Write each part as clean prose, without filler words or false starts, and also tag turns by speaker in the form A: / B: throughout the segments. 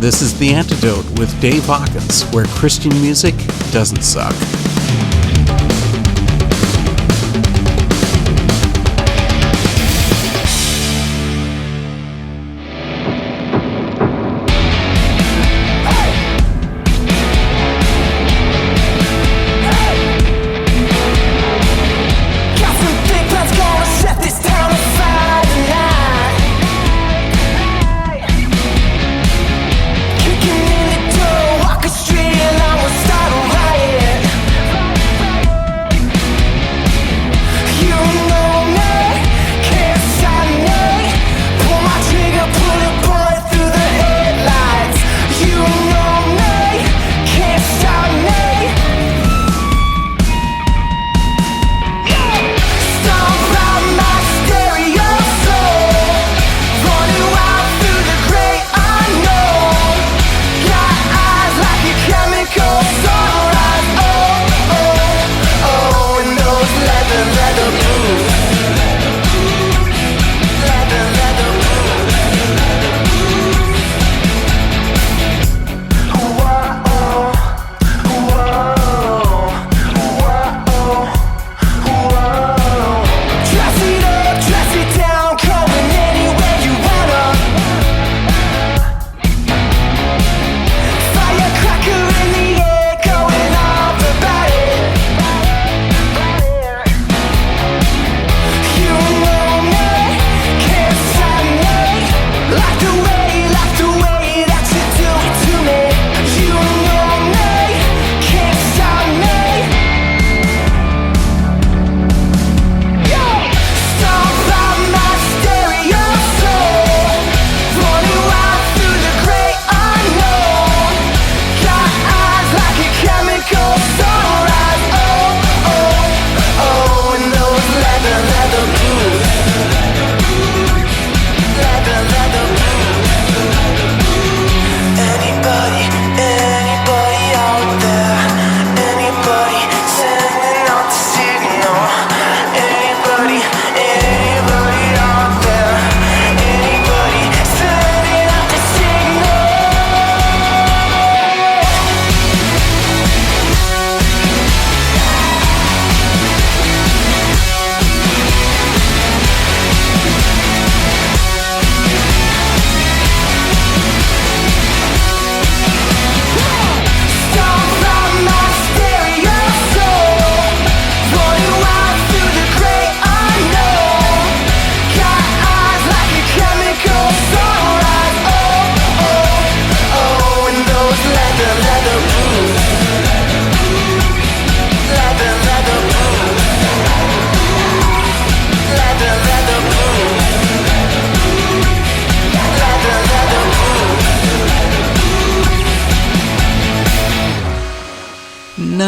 A: This is The Antidote with Dave Hawkins, where Christian music doesn't suck.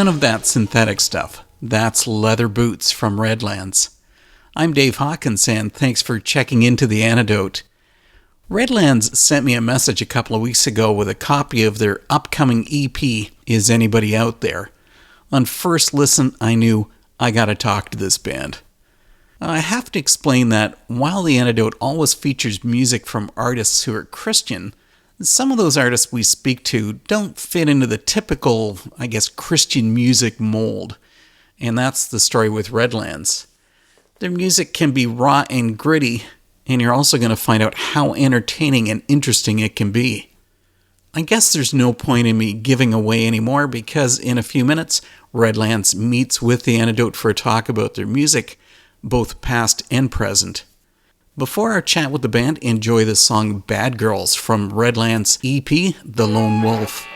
A: None of that synthetic stuff. That's Leather Boots from Redlands. I'm Dave Hawkins, and thanks for checking into The Antidote. Redlands sent me a message a couple of weeks ago with a copy of their upcoming EP, Is Anybody Out There? On first listen, I knew I gotta talk to this band. I have to explain that while The Antidote always features music from artists who are Christian, some of those artists we speak to don't fit into the typical, Christian music mold. And that's the story with Redlands. Their music can be raw and gritty, and you're also going to find out how entertaining and interesting it can be. I guess there's no point in me giving away anymore because in a few minutes, Redlands meets with The Antidote for a talk about their music, both past and present. Before our chat with the band, enjoy the song Bad Girls from Redlands' EP, The Lone Wolf.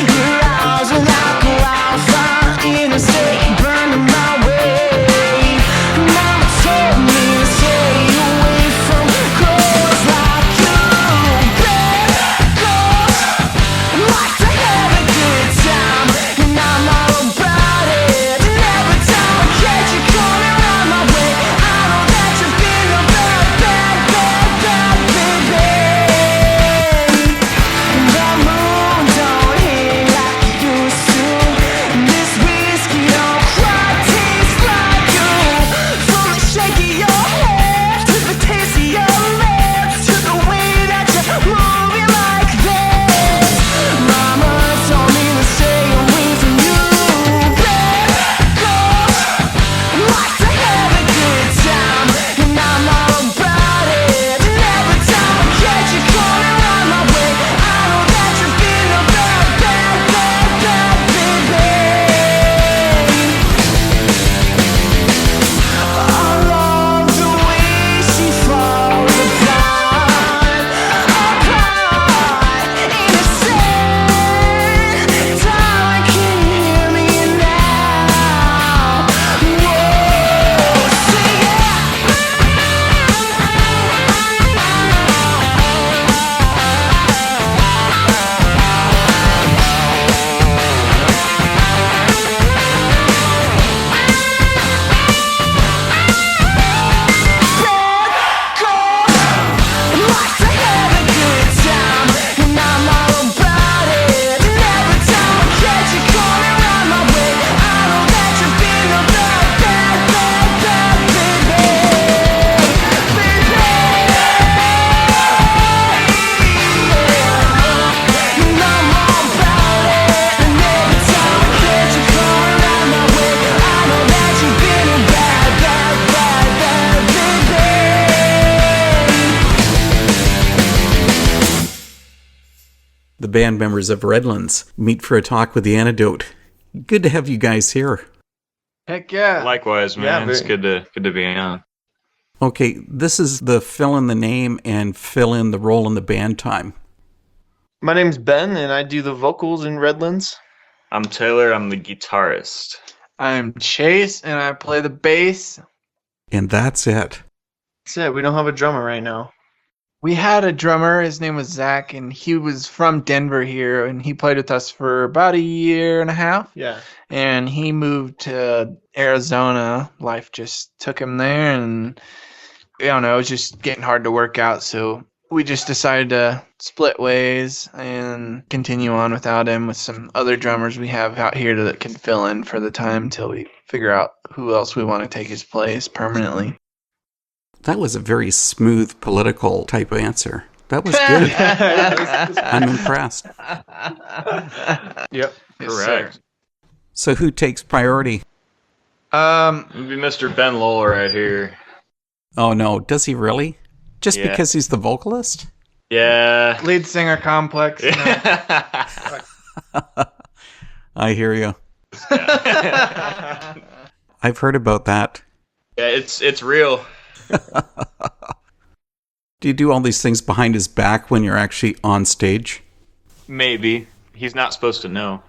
B: Your eyes are like a wildfire in a state, burning my way.
A: the band members of Redlands, meet for a talk with the Antidote. Good to have you guys here.
B: Heck yeah.
C: Likewise, man.
B: Yeah,
C: it's good to be on.
A: Okay, this is the fill in the name and fill in the role in the band time.
B: My name's Ben, and I do the vocals in Redlands.
C: I'm Taylor. I'm the guitarist.
D: I'm Chase, and I play the bass.
A: And that's it.
B: That's it. We don't have a drummer right now.
D: We had a drummer. His name was Zach, and he was from Denver here, and he played with us for about a year and a half.
B: Yeah.
D: And he moved to Arizona. Life just took him there, and I don't know, it was just getting hard to work out, so we just decided to split ways and continue on without him with some other drummers we have out here that can fill in for the time till we figure out who else we want to take his place permanently.
A: That was a very smooth political type of answer. That was good. I'm impressed.
B: Yep.
C: Correct.
A: So who takes priority?
C: It'd be Mr. Ben Lowell right here.
A: Oh no, does he really? Just
C: Yeah.
A: because he's the vocalist?
C: Yeah.
D: Lead singer complex. You know.
A: I hear you. I've heard about that.
C: Yeah, it's real.
A: Do you do all these things behind his back when you're actually on stage?
C: Maybe. He's not supposed to know.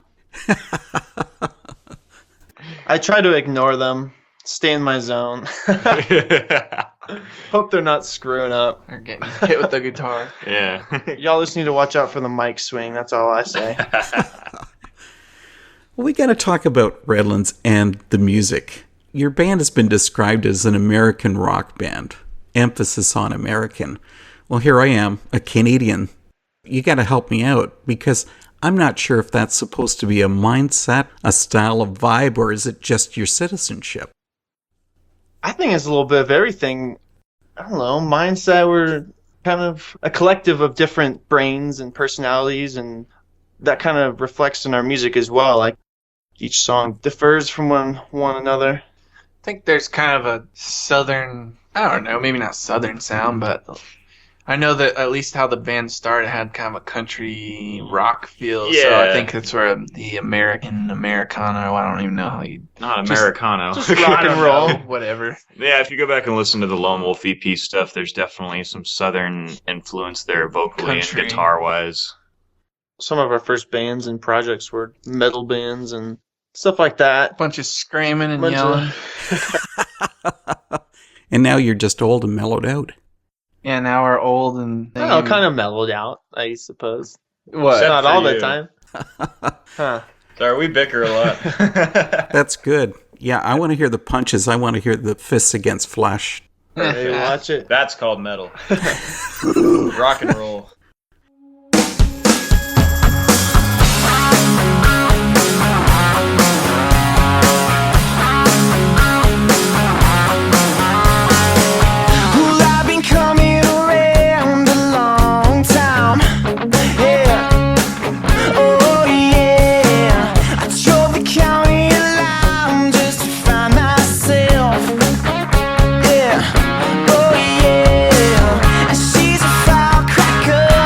B: I try to ignore them, stay in my zone. Hope they're not screwing up.
D: Or getting hit with the guitar.
C: Yeah.
B: Y'all just need to watch out for the mic swing. That's all I say.
A: Well, we got to talk about Redlands and the music. Your band has been described as an American rock band. Emphasis on American. Well, here I am, a Canadian. You got to help me out because I'm not sure if that's supposed to be a mindset, a style of vibe, or is it just your citizenship?
B: I think it's a little bit of everything. I don't know. Mindset, we're kind of a collective of different brains and personalities, and that kind of reflects in our music as well. Like, each song differs from one another.
D: I think there's kind of a southern, I don't know, maybe not southern sound, but I know that at least how the band started had kind of a country rock feel.
C: Yeah.
D: So I think that's where the Americana, I don't even know how you...
C: Not Americano.
B: Just rock and roll.
D: Whatever.
C: Yeah, if you go back and listen to the Lone Wolf EP stuff, there's definitely some southern influence there vocally
D: Country.
C: and guitar-wise.
B: Some of our first bands and projects were metal bands and stuff like that.
D: Bunch of screaming and
B: Bunch
D: yelling.
A: And now you're just old and mellowed out.
D: Yeah, now we're old and...
B: Oh, kind of mellowed out, I suppose.
D: What?
C: Except
B: Not
C: for
B: all the
C: you.
B: time. Huh.
C: Sorry, we bicker a lot.
A: That's good. Yeah, I want to hear the punches. I want to hear the fists against flesh.
B: Hey, watch it.
C: That's called metal. Rock and roll.
E: Well, I've been coming around a long time. Yeah. Oh, yeah. I drove the county line just to find myself. Yeah. Oh, yeah. And she's a firecracker.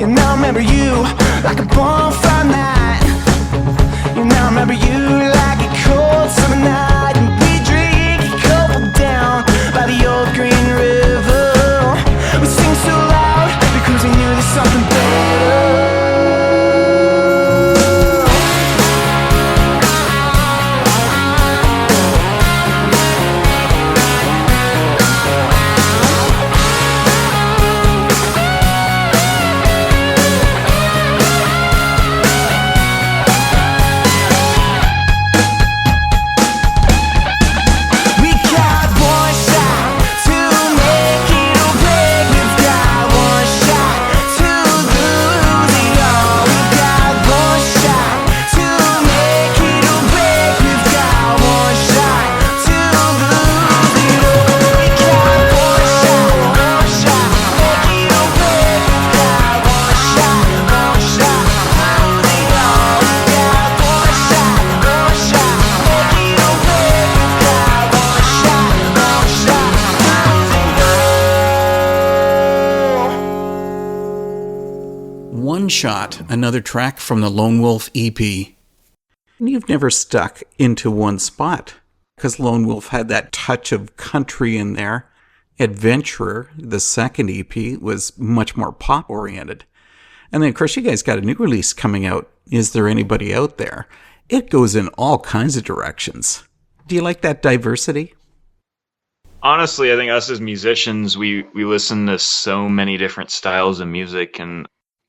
E: And now I remember you like a bonfire night. And now I remember you like a cold summer night. And we drink a couple down by the old green river. We sing so loud because we knew there's something better.
A: One Shot, another track from the Lone Wolf EP. And you've never stuck into one spot, because Lone Wolf had that touch of country in there. Adventurer, the second EP, was much more pop-oriented. And then, of course, you guys got a new release coming out, Is There Anybody Out There? It goes in all kinds of directions. Do you like that diversity?
C: Honestly, I think us as musicians, we listen to so many different styles of music, and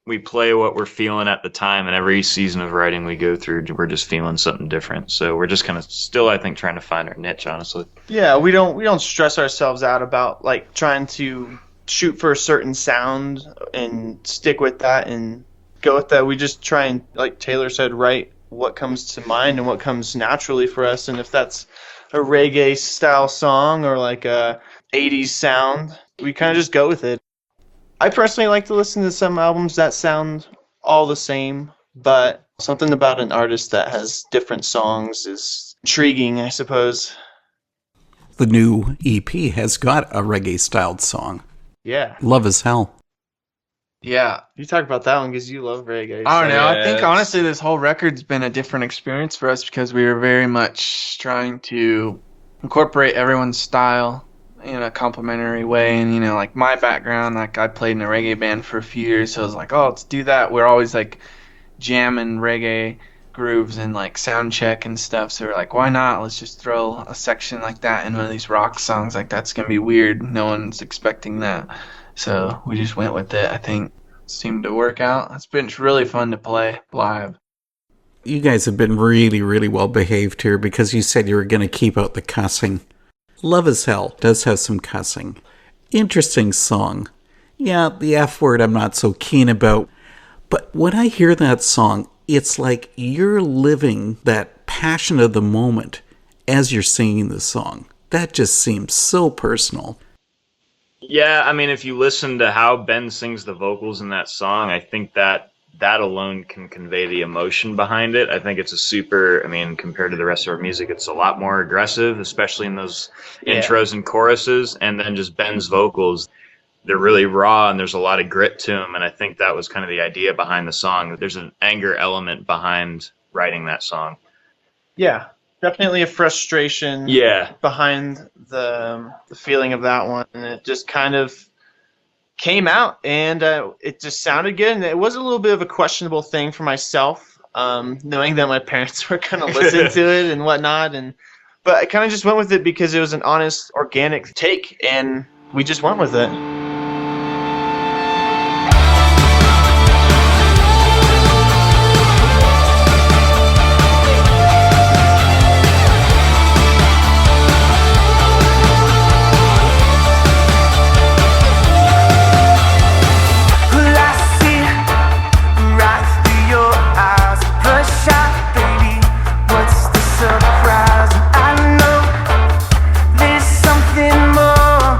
C: we play what we're feeling at the time, and every season of writing we go through, we're just feeling something different. So we're just kind of still, I think, trying to find our niche, honestly.
B: Yeah, we don't stress ourselves out about like trying to shoot for a certain sound and stick with that and go with that. We just try and, like Taylor said, write what comes to mind and what comes naturally for us. And if that's a reggae style song or like a 80s sound, we kind of just go with it. I personally like to listen to some albums that sound all the same, but something about an artist that has different songs is intriguing, I suppose.
A: The new EP has got a reggae-styled song.
B: Yeah.
A: Love As Hell.
D: Yeah.
B: You talk about that one because you love reggae.
D: I don't know.
C: Yeah,
D: I think
C: it's-
D: honestly this whole record's been a different experience for us because we were very much trying to incorporate everyone's style in a complimentary way. And, you know, like my background, like I played in a reggae band for a few years, so I was like, oh, let's do that. We're always like jamming reggae grooves and like sound check and stuff. So we're like, why not? Let's just throw a section like that in one of these rock songs. Like that's going to be weird. No one's expecting that. So we just went with it. I think it seemed to work out. It's been really fun to play live.
A: You guys have been really, really well behaved here because you said you were going to keep out the cussing. Love As Hell does have some cussing. Interesting song. Yeah, the F word I'm not so keen about. But when I hear that song, it's like you're living that passion of the moment as you're singing the song. That just seems so personal.
C: Yeah, I mean, if you listen to how Ben sings the vocals in that song, I think that alone can convey the emotion behind it. I think it's a super, I mean, compared to the rest of our music, it's a lot more aggressive, especially in those intros and choruses. And then just Ben's vocals, they're really raw and there's a lot of grit to them. And I think that was kind of the idea behind the song. There's an anger element behind writing that song.
B: Yeah, definitely a frustration behind the feeling of that one. And it just kind of came out, and it just sounded good. And it was a little bit of a questionable thing for myself, knowing that my parents were going to listen to it and whatnot. But I kind of just went with it because it was an honest, organic take, and we just went with it.
E: Something more,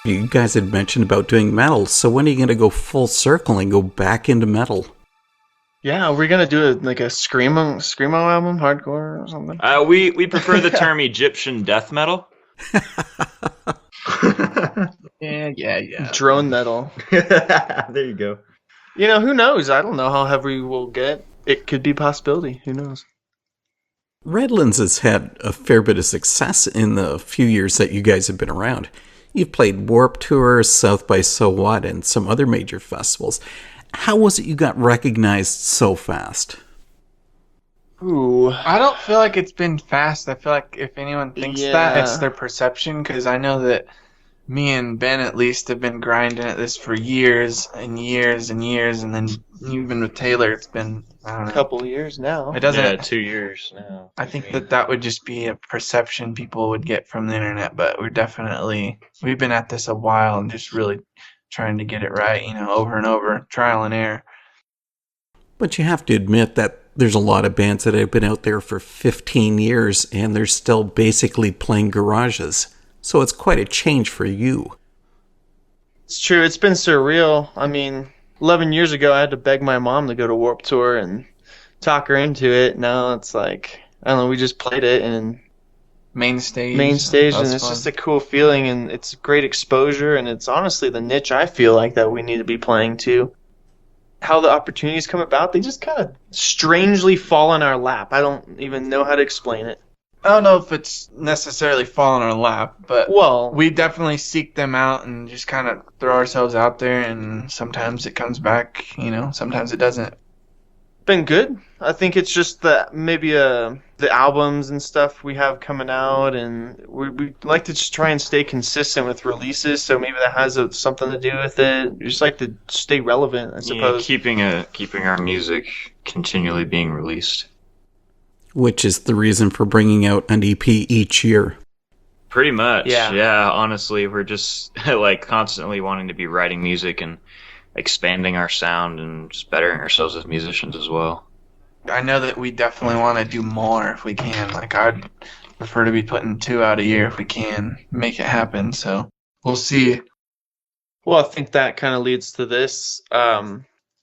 A: You guys had mentioned about doing metal, so when are you going to go full circle and go back into metal?
B: Yeah, we're gonna do like a screamo album, hardcore or something.
C: We prefer the term Egyptian death metal.
D: Yeah.
B: Drone metal.
C: There you go.
B: You know, who knows? I don't know how heavy we'll get. It could be a possibility. Who knows?
A: Redlands has had a fair bit of success in the few years that you guys have been around. You've played Warped Tour, South by So What, and some other major festivals. How was it you got recognized so fast?
B: Ooh.
D: I don't feel like it's been fast. I feel like if anyone thinks that, it's their perception, because I know that me and Ben at least have been grinding at this for years and years and years, and then even with Taylor, it's been, I don't know,
B: A couple of years now.
D: It doesn't.
C: Yeah, 2 years now.
D: I think that would just be a perception people would get from the internet, but we've been at this a while and just really trying to get it right, over and over, trial and error.
A: But you have to admit that there's a lot of bands that have been out there for 15 years and they're still basically playing garages. So it's quite a change for you.
B: It's true. It's been surreal. I mean, 11 years ago, I had to beg my mom to go to Warped Tour and talk her into it. Now it's like, I don't know, we just played it and
D: Main stage,
B: and
D: that's
B: it's
D: fun.
B: just a cool feeling, and it's great exposure, and it's honestly the niche I feel like that we need to be playing to. How the opportunities come about, they just kind of strangely fall in our lap. I don't even know how to explain it.
D: I don't know if it's necessarily fall in our lap, but we definitely seek them out and just kind of throw ourselves out there, and sometimes it comes back, sometimes it doesn't.
B: Been good. I think it's just that maybe the albums and stuff we have coming out, and we like to just try and stay consistent with releases, so maybe that has something to do with it. We just like to stay relevant, I suppose.
C: Yeah, keeping our music continually being released.
A: Which is the reason for bringing out an EP each year.
C: Pretty much.
B: Yeah.
C: Honestly, we're just constantly wanting to be writing music and expanding our sound and just bettering ourselves as musicians as well.
D: I know that we definitely want to do more if we can. I'd prefer to be putting 2 out a year if we can make it happen. So we'll see.
B: Well, I think that kind of leads to this.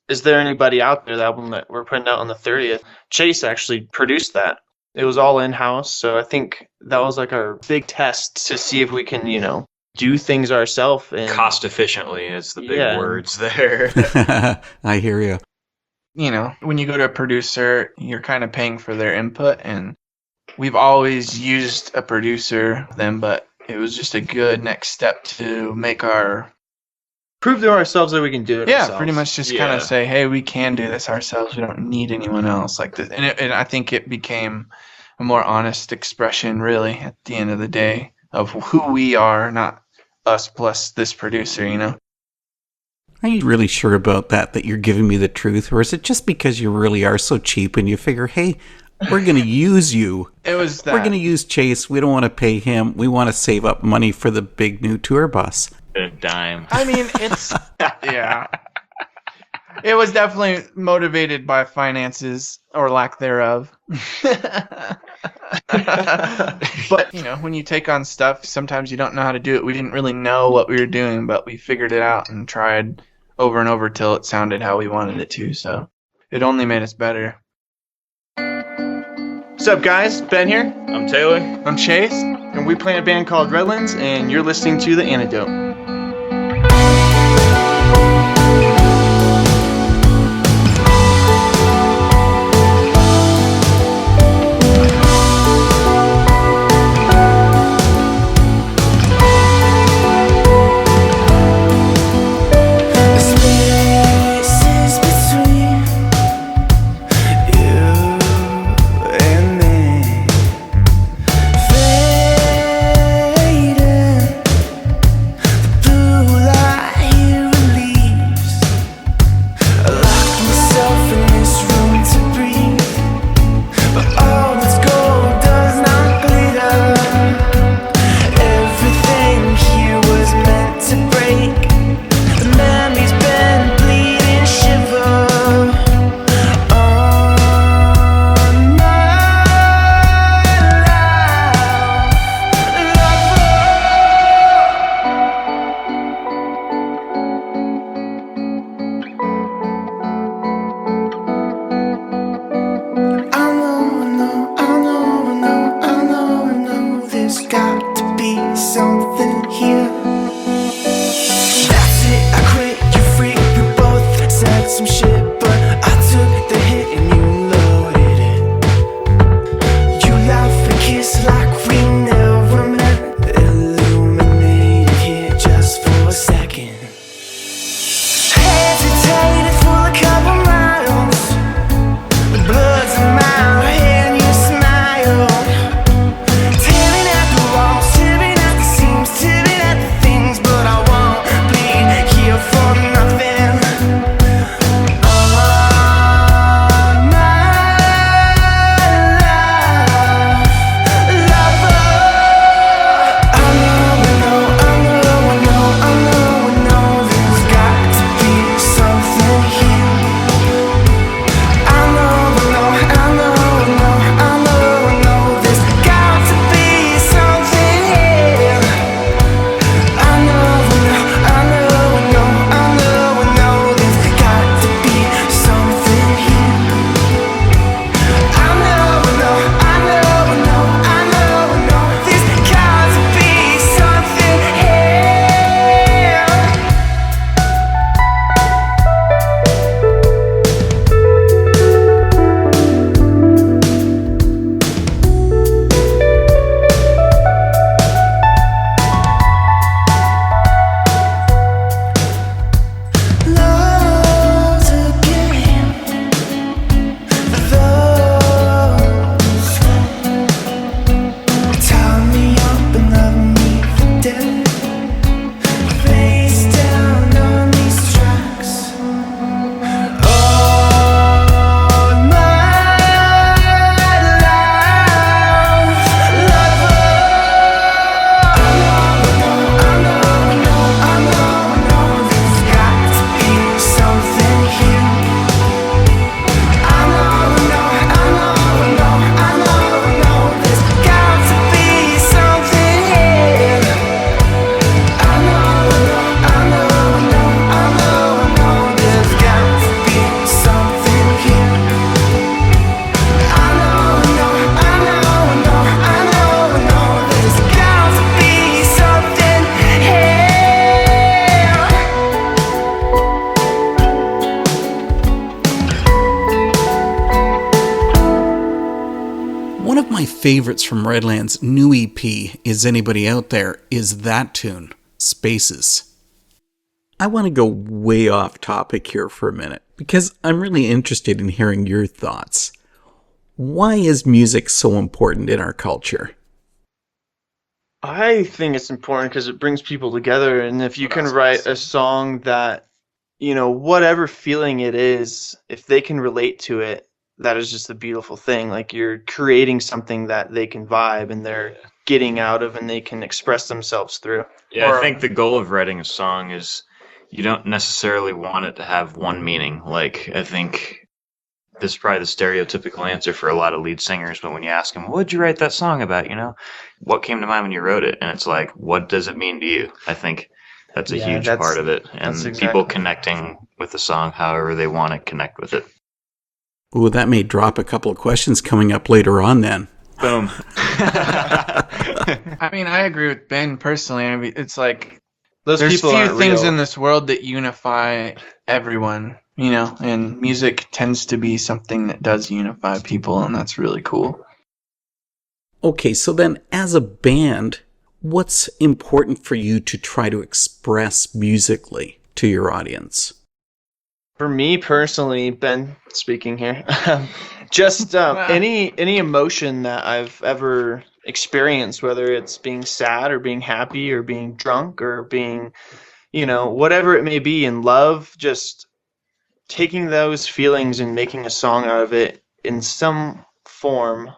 B: Is there anybody out there, the album that we're putting out on the 30th? Chase actually produced that. It was all in-house, so I think that was our big test to see if we can, do things ourselves.
C: Cost efficiently is the big words there.
A: I hear you.
D: When you go to a producer, you're kind of paying for their input, and we've always used a producer with them, but it was just a good next step to make our...
B: Prove to ourselves that we can do it ourselves.
D: Yeah, pretty much just kind of say, hey, we can do this ourselves. We don't need anyone else like this. And I think it became a more honest expression, really, at the end of the day, of who we are, not us plus this producer,
A: Are you really sure about that you're giving me the truth? Or is it just because you really are so cheap and you figure, hey, we're going to use you.
D: It was that.
A: We're going to use Chase. We don't want to pay him. We want to save up money for the big new tour bus.
C: A dime.
D: I mean, it's... yeah. It was definitely motivated by finances or lack thereof. But, when you take on stuff, sometimes you don't know how to do it. We didn't really know what we were doing, but we figured it out and tried over and over till it sounded how we wanted it to. So it only made us better.
B: What's up, guys? Ben here.
C: I'm Taylor.
D: I'm Chase.
B: And we play in a band called Redlands, and you're listening to The Antidote.
E: The shaking. Hesitated for a couple miles. The blood's in my head and you smile. Tearing at the walls, tearing at the seams, tearing at the things, but I won't be here for nothing. Oh, my lover. I know there's got to be something here. I know there's got to be something here. I know there's got to be something here. I know there's got to be something here. Love's a game for those who tie me up and love me for dead. Face down on these tracks. Oh, my lover. I know there's got to be something here. I know there's got to be something here. I know there's got to be something here. I know there's got to be something here.
A: One of my favorites from Redlands' new EP, Is Anybody Out There, is that tune, Spaces. I want to go way off topic here for a minute, because I'm really interested in hearing your thoughts. Why is music so important in our culture?
B: I think it's important because it brings people together, and if you can write a song that, whatever feeling it is, if they can relate to it, that is just a beautiful thing. Like, you're creating something that they can vibe and they're getting out of and they can express themselves through.
C: Yeah, I think the goal of writing a song is you don't necessarily want it to have one meaning. Like, I think this is probably the stereotypical answer for a lot of lead singers, but when you ask them, what'd you write that song about, what came to mind when you wrote it? And it's like, what does it mean to you? I think that's a huge part of it. And people connecting with the song however they want to connect with it.
A: Ooh, that may drop a couple of questions coming up later on then.
C: Boom.
D: I mean, I agree with Ben personally. I mean, it's like
B: Those
D: there's
B: people
D: few
B: aren't
D: things
B: real.
D: in this world that unify everyone, and music tends to be something that does unify people, and that's really cool.
A: Okay, so then as a band, what's important for you to try to express musically to your audience?
B: For me personally, Ben speaking here, just any emotion that I've ever experienced, whether it's being sad or being happy or being drunk or being, whatever it may be, in love, just taking those feelings and making a song out of it in some form.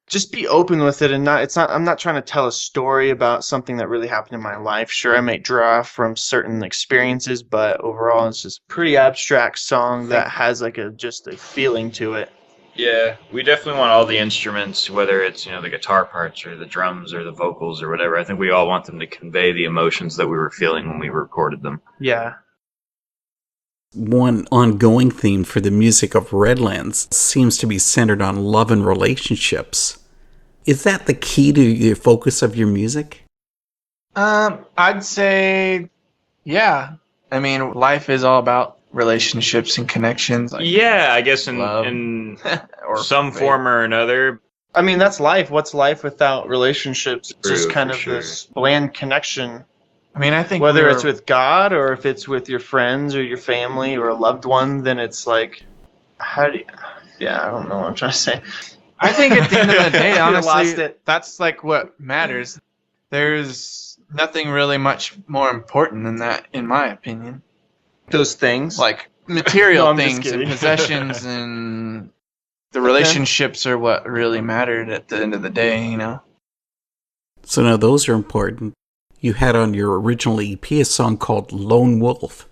B: Just be open with it, and I'm not trying to tell a story about something that really happened in my life. Sure, I might draw from certain experiences, but overall it's just a pretty abstract song that has just a feeling to it.
C: Yeah, we definitely want all the instruments, whether it's, the guitar parts or the drums or the vocals or whatever. I think we all want them to convey the emotions that we were feeling when we recorded them.
B: Yeah.
A: One ongoing theme for the music of Redlands seems to be centered on love and relationships. Is that the key to the focus of your music?
D: I'd say, yeah. I mean, life is all about relationships and connections.
C: Yeah, I guess in
D: or
C: some form or another.
B: I mean, that's life. What's life without relationships? It's
C: True,
B: just kind
C: for
B: of
C: sure.
B: this bland connection
D: I mean, I think
B: Whether it's with God or if it's with your friends or your family or a loved one, then it's like, how do you, yeah, I don't know what I'm trying to say.
D: I think at the end of the day,
B: I
D: honestly,
B: lost it.
D: that's like what matters. There's nothing really much more important than that, in my opinion.
B: Those things.
D: Like material
B: No, I'm just
D: things and
B: kidding.
D: possessions and the relationships are what really mattered at the end of the day, you know?
A: So now those are important. You had on your original EP a song called Lone Wolf.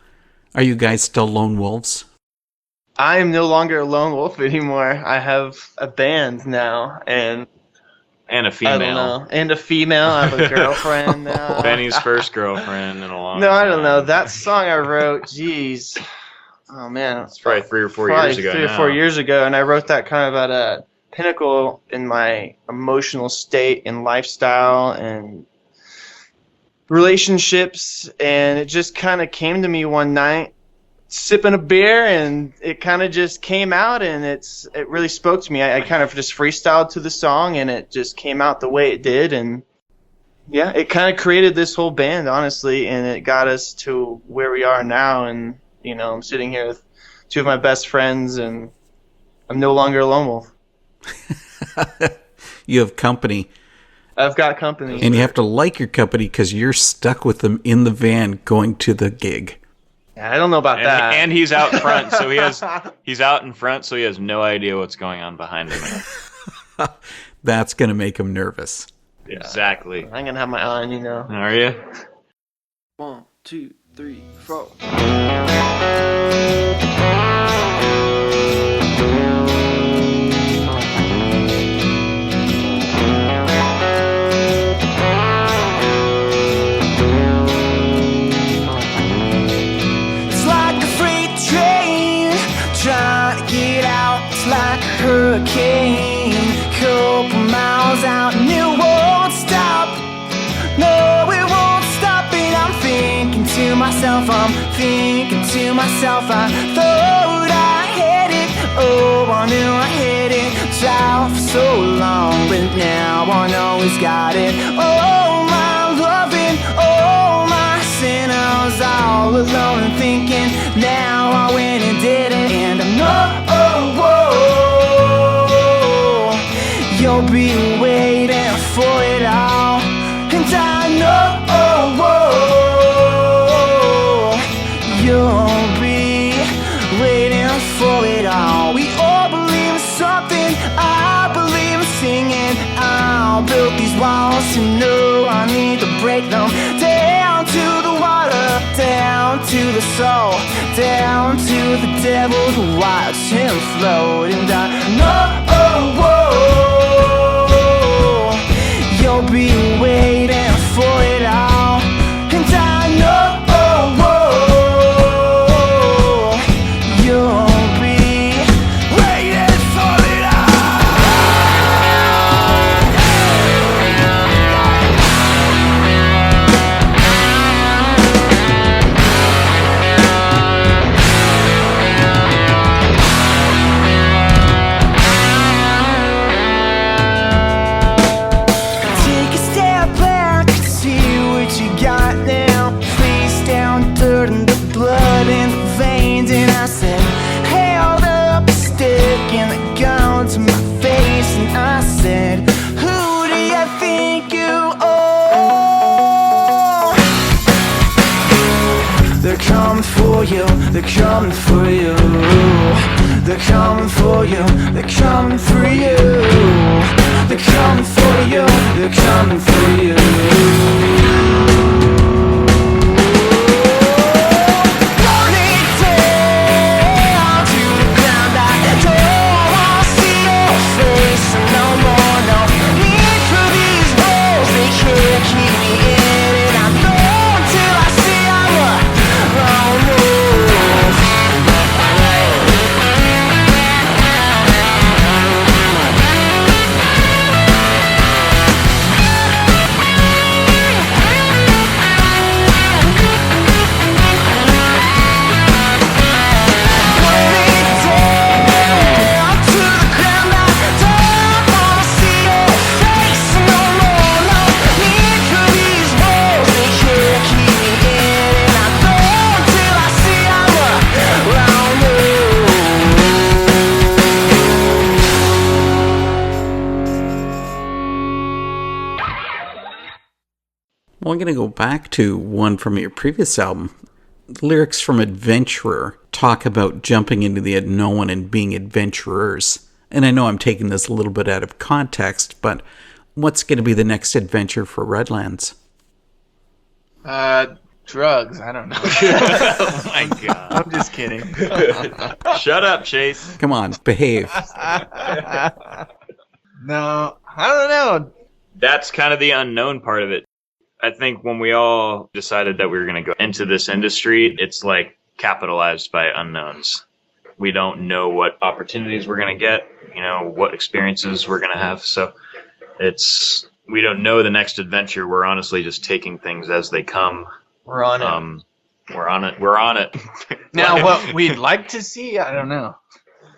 A: Are you guys still lone wolves?
B: I am no longer a lone wolf anymore. I have a band now, and
C: And a
B: I
C: female.
B: don't know. And a female. I have a girlfriend now.
C: Benny's first girlfriend in a long
B: No,
C: time.
B: I don't know. That song I wrote, geez. Oh, man.
C: It's probably 3 or 4
B: probably
C: years ago
B: 3 or
C: now.
B: 4 years ago, and I wrote that kind of at a pinnacle in my emotional state and lifestyle and relationships, and it just kind of came to me one night sipping a beer, and it kind of just came out, and it really spoke to me. I kind of just freestyled to the song, and it just came out the way it did, and yeah, it kind of created this whole band, honestly, and it got us to where we are now, and you know, I'm sitting here with 2 of my best friends, and I'm no longer a lone wolf.
A: You have company,
B: I've got company.
A: and you have to like your company because you're stuck with them in the van going to the gig.
B: I don't know about that.
C: And he's out front, so he's out in front, so he has no idea what's going on behind him.
A: That's going to make him nervous.
C: Exactly.
B: I'm gonna have my eye on you now.
C: Are you?
E: 1, 2, 3, 4. It's like a freight train trying to get out. It's like a hurricane, couple miles out, and it won't stop. No, it won't stop. And I'm thinking to myself, I thought I had it. Oh, I knew I had it. South for so long, but now I know he's got it. Oh, my loving, oh, my sin. I was all alone and thinking, now I went and did it. And I know, you'll be waiting for it all. And I know, you'll be waiting for it all. We all believe in something. I believe in singing. I'll build these walls to know I need to break them. Down to the water, down to the soul, down to the devil to watch him float. And I know, you'll be waiting for it all. And I know, you'll be waiting for it Take a step back and see what you got now. Face down, dirt and the blood in the veins. And I said, held up a stick and a gun to my face. And I said, who do you think you are? They're coming for you, they're coming for you. They're coming for you, they're coming for you. They're coming for you, they're coming for you. Burn it down to the ground. I don't wanna see your face no more. No need for these walls, they can't keep me in it. I know until I see I'm a lone wolf.
A: Well, I'm going to go back to one from your previous album. The lyrics from Adventurer talk about jumping into the unknown and being adventurers. And I know I'm taking this a little bit out of context, but what's going to be the next adventure for Redlands?
D: Drugs. I don't know.
C: Oh my god.
D: I'm just kidding.
C: Shut up, Chase.
A: Come on, behave.
D: No, I don't know.
C: That's kind of the unknown part of it. I think when we all decided that we were going to go into this industry, it's like capitalized by unknowns. We don't know what opportunities we're going to get, what experiences we're going to have. So we don't know the next adventure. We're honestly just taking things as they come.
B: We're on it.
C: We're on it.
D: Now, what we'd like to see, I don't know.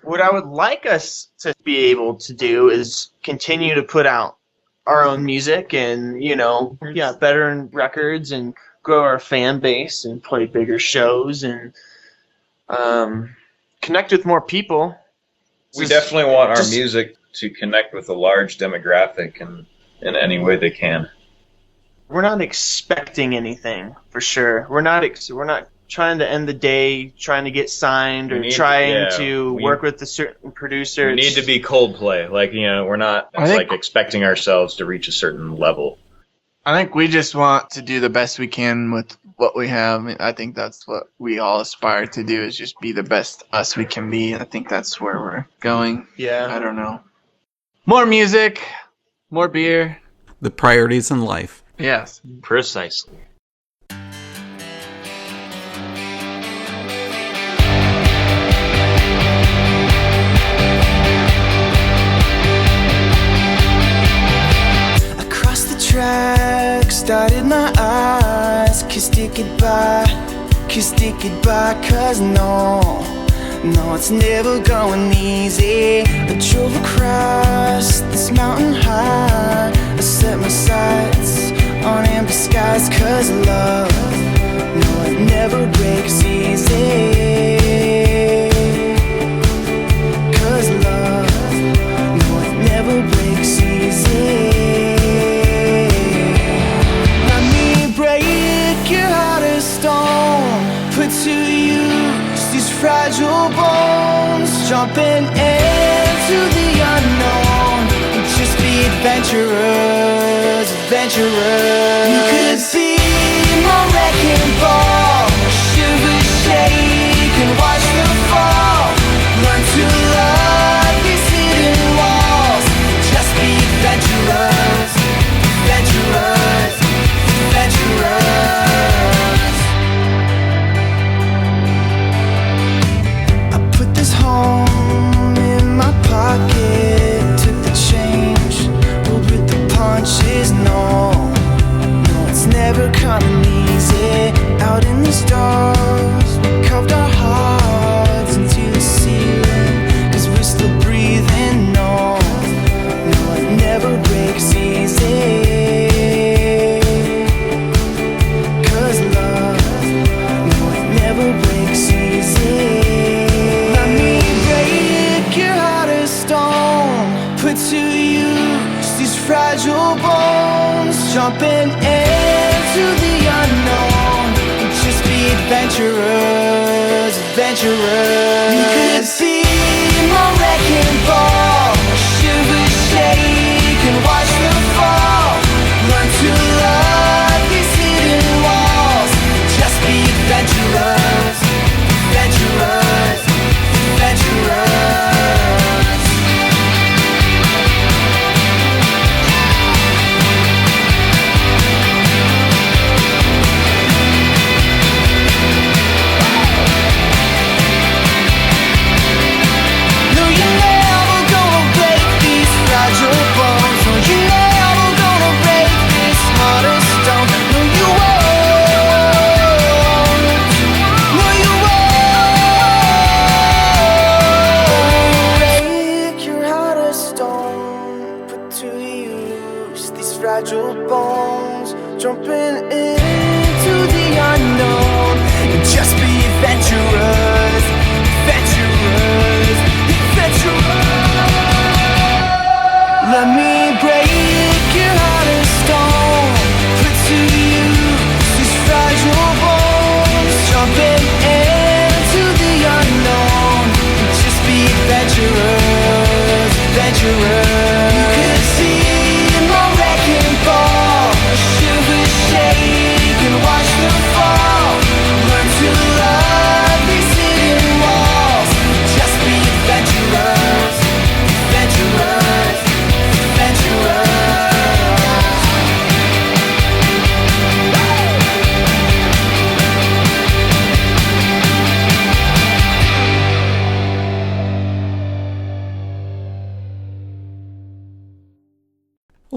B: What I would like us to be able to do is continue to put out our own music and, better in records and grow our fan base and play bigger shows and connect with more people.
C: We definitely want our music to connect with a large demographic in any way they can.
B: We're not expecting anything, for sure. We're not trying to end the day trying to get signed or trying to work with a certain producer.
C: We need to be Coldplay. We're not expecting ourselves to reach a certain level.
D: I think we just want to do the best we can with what we have. I mean, I think that's what we all aspire to do, is just be the best us we can be. I think that's where we're going.
B: Yeah.
D: I don't know. More music, more beer.
A: The priorities in life.
D: Yes.
C: Precisely.
E: Across the track, started my eyes, kissed it goodbye, cause no, it's never going easy. I drove across this mountain high, I set my sights on empty skies, cause love, no, it never breaks easy. Cause love, no, it never breaks easy. Let me break your heart of stone, put to use these fragile bones, jumping into the unknown, just be adventurers. You could see my wrecking ball, shiver, shake, and watch them fall. Learn to love these hidden walls. Just be adventurers. I put this home in my pocket, took the change, rolled with the punches. No, it's never coming easy. Out in the stars, we carved our hearts into the ceiling, cause we're still breathing. No, it never breaks easy. Cause love, no, it never breaks easy. Let me break your heart of stone, put to use these fragile bones, jumping into the unknown, just be adventurers. You could see my wrecking ball, shiver, shake, and watch them fall. Learn to love these hidden walls. Just be adventurers.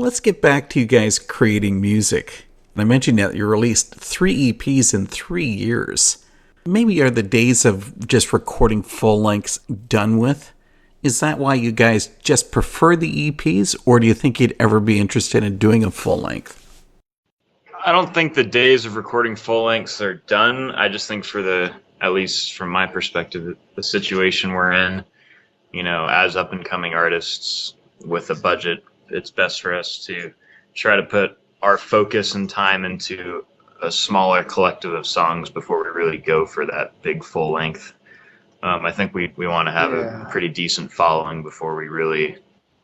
A: Let's get back to you guys creating music. I mentioned that you released 3 EPs in 3 years. Maybe are the days of just recording full lengths done with? Is that why you guys just prefer the EPs, or do you think you'd ever be interested in doing a full length?
C: I don't think the days of recording full lengths are done. I just think at least from my perspective, the situation we're in, as up and coming artists with a budget, it's best for us to try to put our focus and time into a smaller collective of songs before we really go for that big full length. I think we want to have a pretty decent following before we really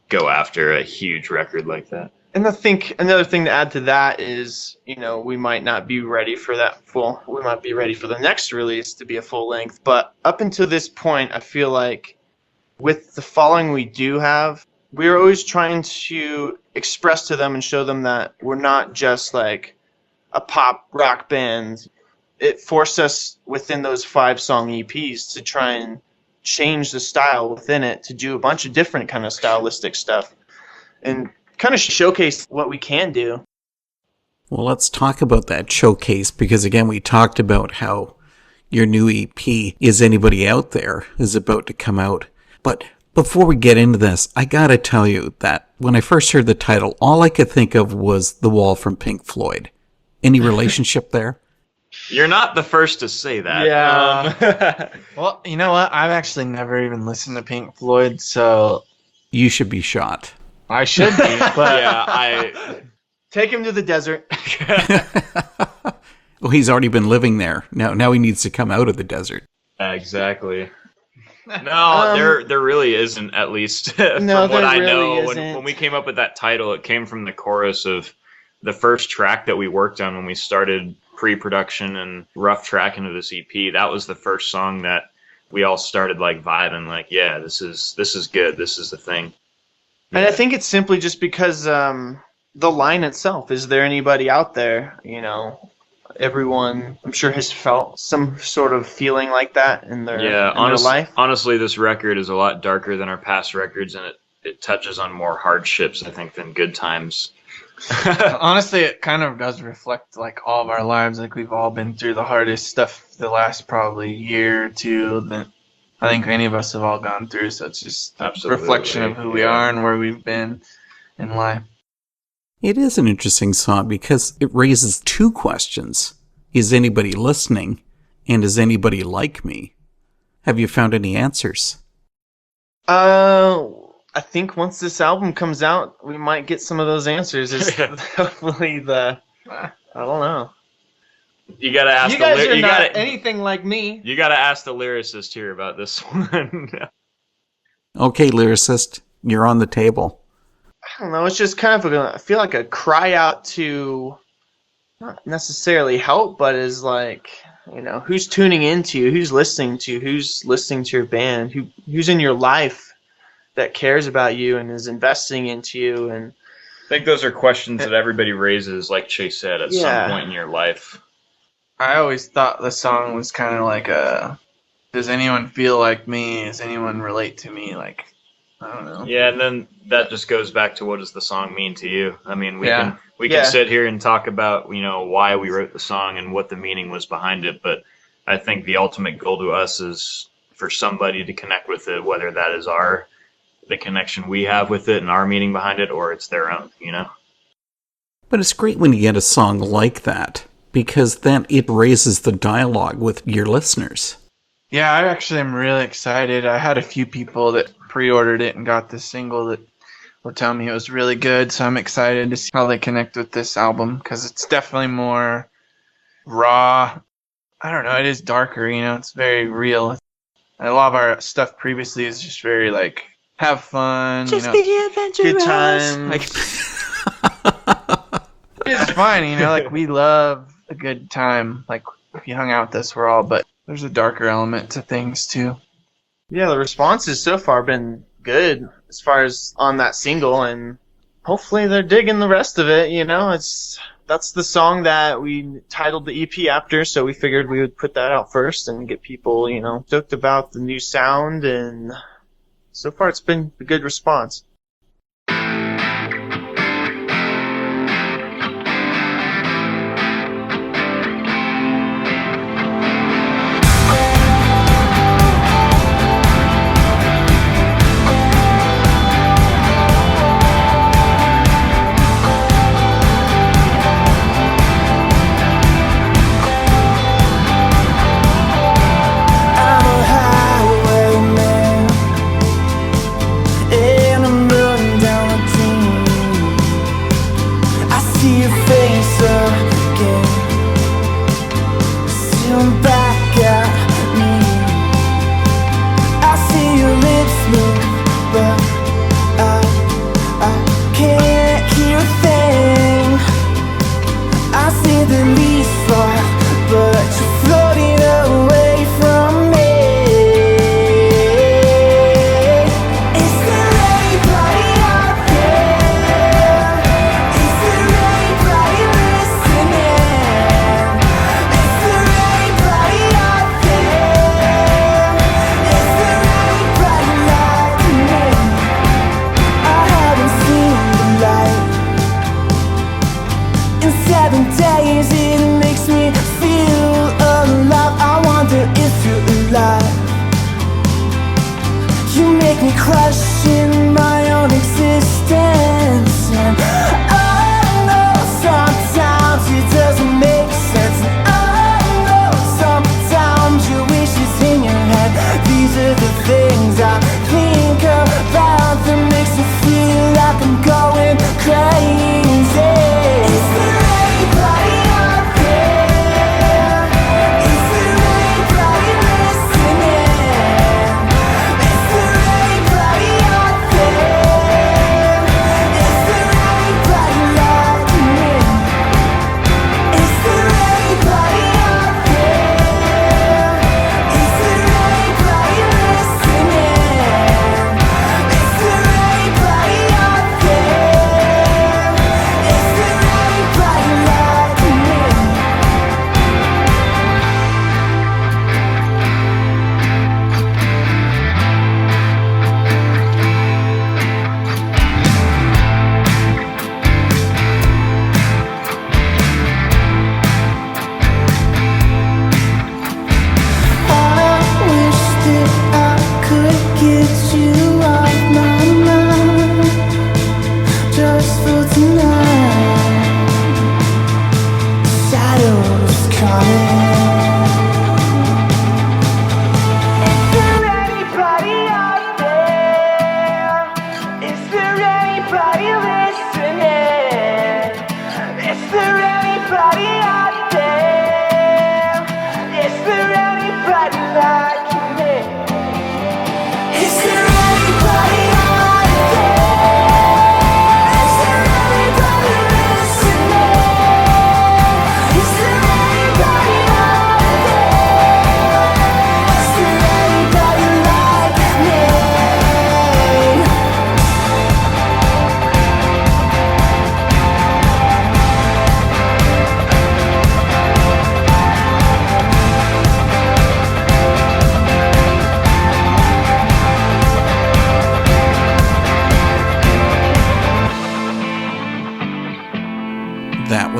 C: go after a huge record like that.
B: And I think another thing to add to that is, we might not be ready for that full. We might be ready for the next release to be a full length. But up until this point, I feel like with the following we do have, we're always trying to express to them and show them that we're not just like a pop rock band. It forced us within those 5-song EPs to try and change the style within it, to do a bunch of different kind of stylistic stuff and kind of showcase what we can do.
A: Well, let's talk about that showcase, because again, we talked about how your new EP, Is Anybody Out There, is about to come out. But before we get into this, I gotta tell you that when I first heard the title, all I could think of was The Wall from Pink Floyd. Any relationship there?
C: You're not the first to say that.
B: Yeah.
D: Well, you know what? I've actually never even listened to Pink Floyd, so
A: You should be shot.
D: I should be. But
C: Yeah,
B: Take him to the desert.
A: Well, he's already been living there. Now he needs to come out of the desert.
C: exactly. No, there really isn't, at least from what I know. When we came up with that title, it came from the chorus of the first track that we worked on when we started pre-production and rough tracking of this EP. That was the first song that we all started like vibing, like, yeah, this is good. This is the thing.
B: And I think it's simply just because the line itself, is there anybody out there? Everyone, I'm sure, has felt some sort of feeling like that in their life.
C: Honestly, this record is a lot darker than our past records, and it touches on more hardships, I think, than good times.
D: honestly, it kind of does reflect like all of our lives. Like, we've all been through the hardest stuff the last probably year or two that I think any of us have all gone through. So it's just a reflection of who we are and where we've been in life.
A: It is an interesting song because it raises 2 questions. Is anybody listening? And is anybody like me? Have you found any answers?
B: I think once this album comes out, we might get some of those answers. It's hopefully I don't know.
C: You gotta ask.
B: You guys are not anything like me.
C: You gotta ask the lyricist here about this one.
A: Okay, lyricist, you're on the table.
B: I don't know. It's just kind of I feel like a cry out to, not necessarily help, but is like, who's tuning into you, who's listening to your band, who's in your life that cares about you and is investing into you. And
C: I think those are questions that everybody raises, like Chase said, at some point in your life.
D: I always thought the song was kind of like does anyone feel like me? Does anyone relate to me? Like, I don't know.
C: Yeah, and then that just goes back to, what does the song mean to you? I mean, we can sit here and talk about, why we wrote the song and what the meaning was behind it, but I think the ultimate goal to us is for somebody to connect with it, whether that is the connection we have with it and our meaning behind it, or it's their own,
A: But it's great when you get a song like that, because then it raises the dialogue with your listeners.
D: Yeah, I actually am really excited. I had a few people that pre-ordered it and got this single that were telling me it was really good, so I'm excited to see how they connect with this album, because it's definitely more raw. I don't know, it is darker, it's very real. And a lot of our stuff previously is just very, like, have fun,
B: just be adventurous. Good time.
D: Like, it's fine, like, we love a good time. Like, if you hung out with us, we're all, but there's a darker element to things, too.
B: Yeah, the response has so far been good as far as on that single, and hopefully they're digging the rest of it, That's the song that we titled the EP after, so we figured we would put that out first and get people, stoked about the new sound, and so far it's been a good response.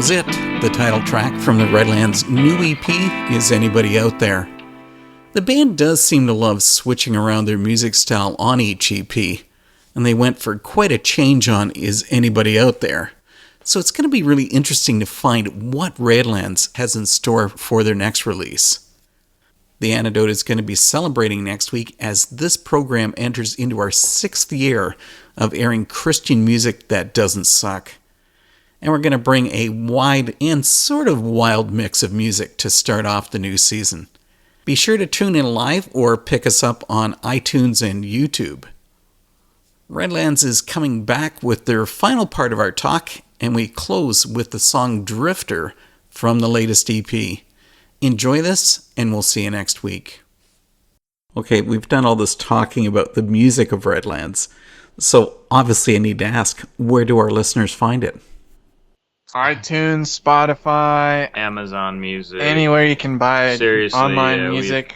A: was it. The title track from the Redlands' new EP is Anybody Out There. The band does seem to love switching around their music style on each EP, and they went for quite a change on Is Anybody Out There. So it's going to be really interesting to find what Redlands has in store for their next release. The Antidote is going to be celebrating next week as this program enters into our 6th year of airing Christian music that doesn't suck. And we're going to bring a wide and sort of wild mix of music to start off the new season. Be sure to tune in live or pick us up on iTunes and YouTube. Redlands is coming back with their final part of our talk, and we close with the song Drifter from the latest EP. Enjoy this, and we'll see you next week. Okay, we've done all this talking about the music of Redlands, so obviously I need to ask, where do our listeners find it?
D: iTunes, Spotify,
C: Amazon Music,
D: anywhere you can buy
C: Seriously,
D: online music.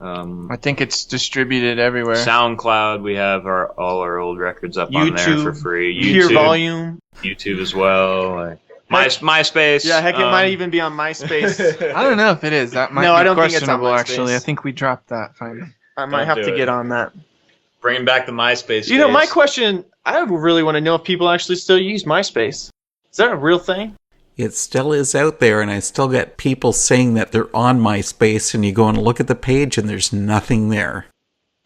C: I
D: I think it's distributed everywhere.
C: SoundCloud, we have all our old records up on there for free.
B: Pure Volume.
C: YouTube as well. MySpace.
B: Yeah, heck, it might even be on MySpace.
D: I don't know if it is. That might
B: No,
D: be
B: I don't think it's on
D: questionable,
B: MySpace.
D: actually. I think we dropped that finally.
B: I might
C: Don't
B: have
C: do
B: to
C: it.
B: get on that.
C: Bringing back the MySpace.
B: You know, my
C: days.
B: question, I really want to know if people actually still use MySpace. Is that a real thing?
A: It still is out there, and I still get people saying that they're on MySpace, and you go and look at the page, and there's nothing there.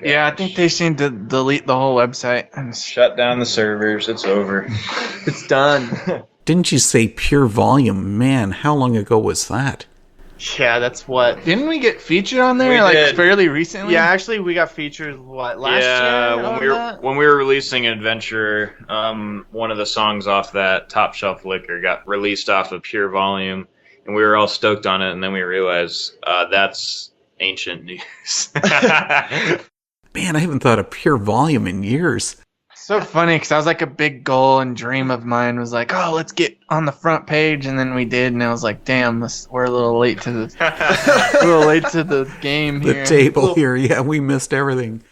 D: Yeah, I think they seem to delete the whole website.
C: Shut down the servers. It's over.
B: It's done.
A: Didn't you say Pure Volume? Man, how long ago was that?
B: Yeah, that's what.
D: Didn't we get featured on there
C: We did.
D: fairly recently?
B: Yeah, actually, we got featured, last year?
C: when we were releasing Adventure, one of the songs off that Top Shelf Liquor got released off of Pure Volume, and we were all stoked on it, and then we realized that's ancient news.
A: Man, I haven't thought of Pure Volume in years.
D: So funny because that was like a big goal and dream of mine was like, oh, let's get on the front page, and then we did, and I was like, damn, we're a little late to the game here.
A: The table here, yeah, we missed everything.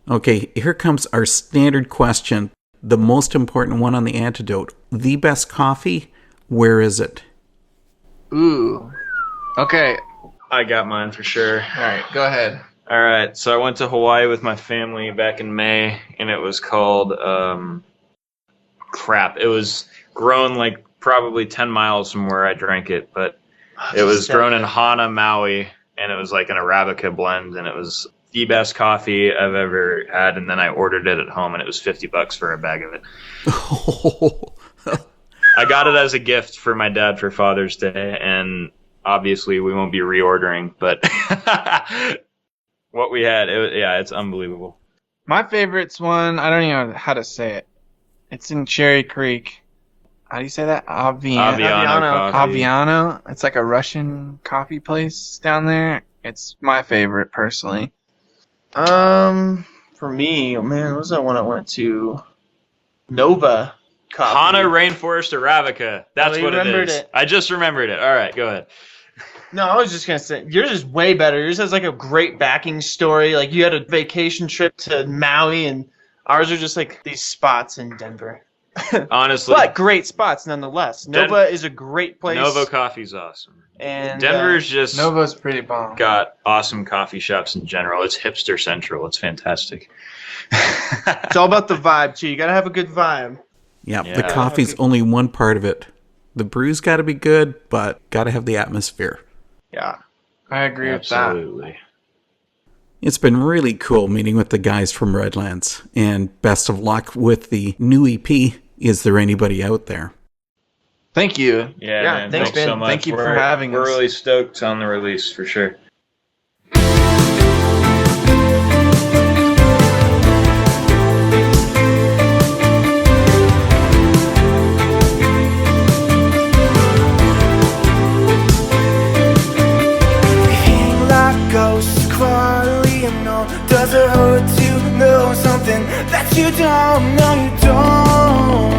A: Okay, here comes our standard question, the most important one on the Antidote. The best coffee, where is it?
D: Ooh. Okay.
C: I got mine for sure.
D: All right, go ahead.
C: All right, so I went to Hawaii with my family back in May, and it was called crap. It was grown like probably 10 miles from where I drank it, but it was grown in Hana, Maui, and it was like an Arabica blend, and it was the best coffee I've ever had. And then I ordered it at home, and it was $50 for a bag of it. I got it as a gift for my dad for Father's Day, and obviously we won't be reordering, but what we had, it's unbelievable.
D: My favorite's one, I don't even know how to say it. It's in Cherry Creek. How do you say that?
C: Aviano coffee.
D: Aviano. It's like a Russian coffee place down there. It's my favorite, personally.
B: For me, oh man, what was that one I went to? Nova Coffee.
C: Hana Rainforest Arabica. That's
B: you
C: what it
B: remembered
C: is.
B: it.
C: I just remembered it. All right, go ahead.
B: No, I was just going to say, yours is way better. Yours has like a great backing story. Like you had a vacation trip to Maui, and ours are just like these spots in Denver.
C: Honestly,
B: But great spots nonetheless. Nova is a great place.
C: Nova Coffee's awesome.
B: And
C: Denver's just
D: Nova's pretty bomb.
C: got awesome coffee shops in general. It's hipster central. It's fantastic.
B: it's all about the vibe too. You got to have a good vibe.
A: Yeah,
C: Yeah.
A: the coffee's only one part of it. The brew's got to be good, but got to have the atmosphere.
B: Yeah.
D: I agree with that.
C: Absolutely.
A: It's been really cool meeting with the guys from Redlands, and best of luck with the new EP, Is There Anybody Out There?
D: Thank you.
C: Yeah,
B: Yeah,
C: man,
B: thanks,
C: thanks so
B: Ben.
C: much.
D: Thank you for having
C: We're
D: us.
C: really stoked on the release for sure.
E: Hang like ghosts, quietly unknown. Does it hurt to know something that you don't? No, you don't.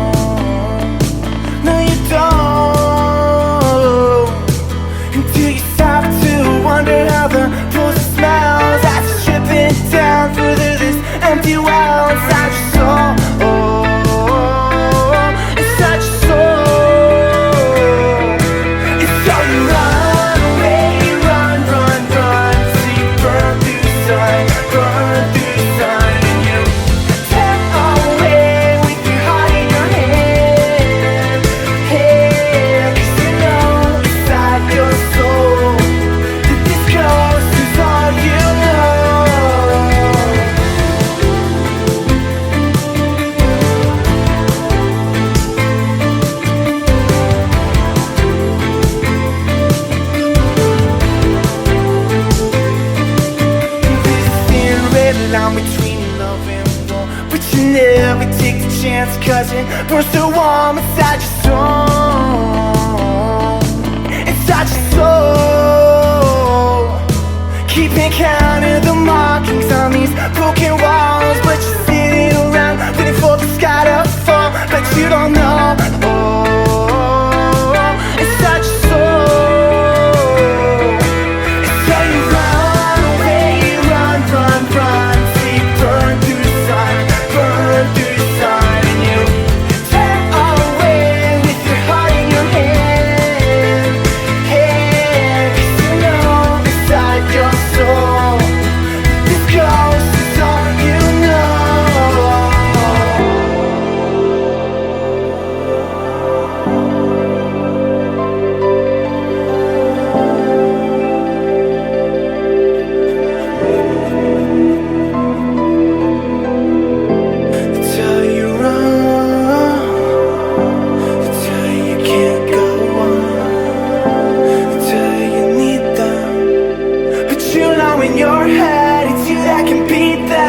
E: No, you don't. Until you stop to wonder how the pussy smells as it's dripping down through this empty well inside your soul. Inside your soul. chance, 'cause it burns so warm inside your soul. Inside your soul. Keeping count of the markings on these broken walls, but you're sitting around waiting for the sky to fall. But you don't know, oh, inside your soul. It's how you run away, run, run, run, till you burn through the sun, burn through the sun, and you tear away with your heart in your hand, hand, 'cause you know inside your soul, this ghost is all you know. They tell you run, they tell you can't go on, they tell you need them, but you know in your head it's you that can beat them.